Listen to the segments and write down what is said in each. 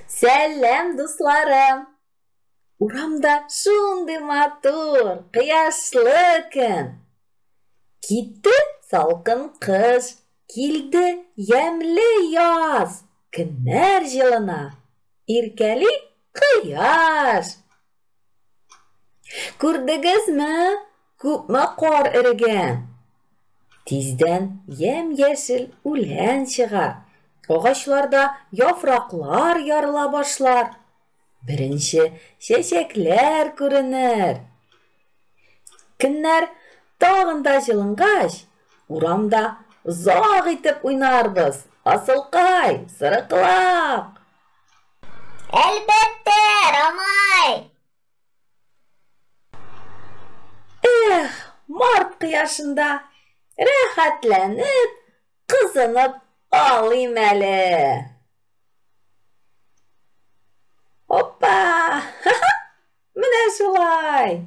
Сәлем, дусларым. Урамда шундый матур, кояшлы көн. Китте салкын кыш, килде ямьле яз. Көннәр җылына, иркәли кояш. Күрдегезме, күпме кар эрегән? Тиздән ямь-яшел үлән чыга. Агачларда яфраклар ярыла башлар. Беренче чәчәкләр күренер. Көннәр тагын да җылынгач, урамда озак итеп уйнарбыз. Асылкай, сырыклап. Әлбәттә, Рамай. Март кояшында рәхәтләнеп, кызынып алыйм әле. Hoppa! Менә шулай.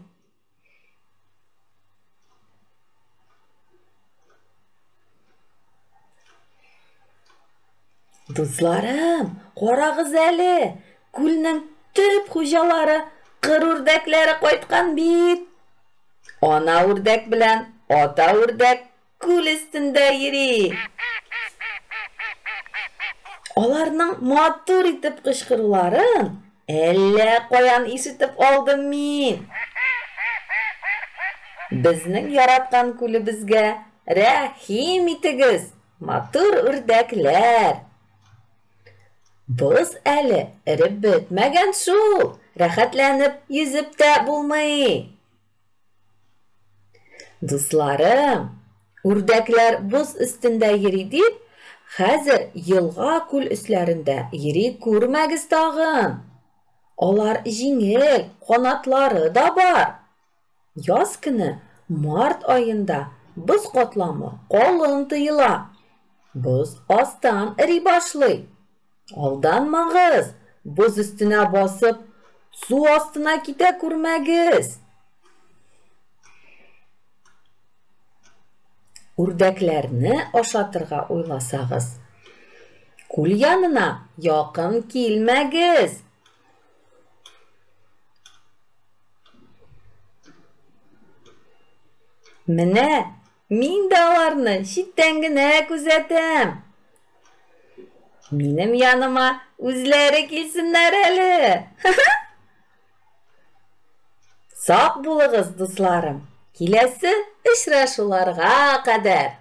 Дусларым, карагыз әле. Күлнең төп хуҗалары кыр үрдәкләре кайткан бит. Ана үрдәк белән ата үрдәк күл өстендә йөри. Аларның матур итеп кычкыруларын әллә каян ишетеп алдым мин. Безнең яраткан күлебезгә рәхим итегез, матур үрдәкләр. Без әле эреп бетмәгән шул, рәхәтләнеп йөзеп тә булмый. Дусларым, үрдәкләр боз өстендә йөри дип, хәзер елга күл өсләрендә йөри күрмәгез тагын. Алар җиңел, канатлары да бар. Яз көне март айында боз катламы калын тоела. Боз астан эри башлый. Алданмагыз, боз өстенә басып, су астына китә күрмәгез. Үрдәкләрне ашатырга уйласагыз, күл янына якын килмәгез. Менә мин дә аларны читтән генә күзәтәм. Минем яныма үзләре килсеннәр әле. Сак булыгыз, дусларым. Киләсе очрашуларга кадәр.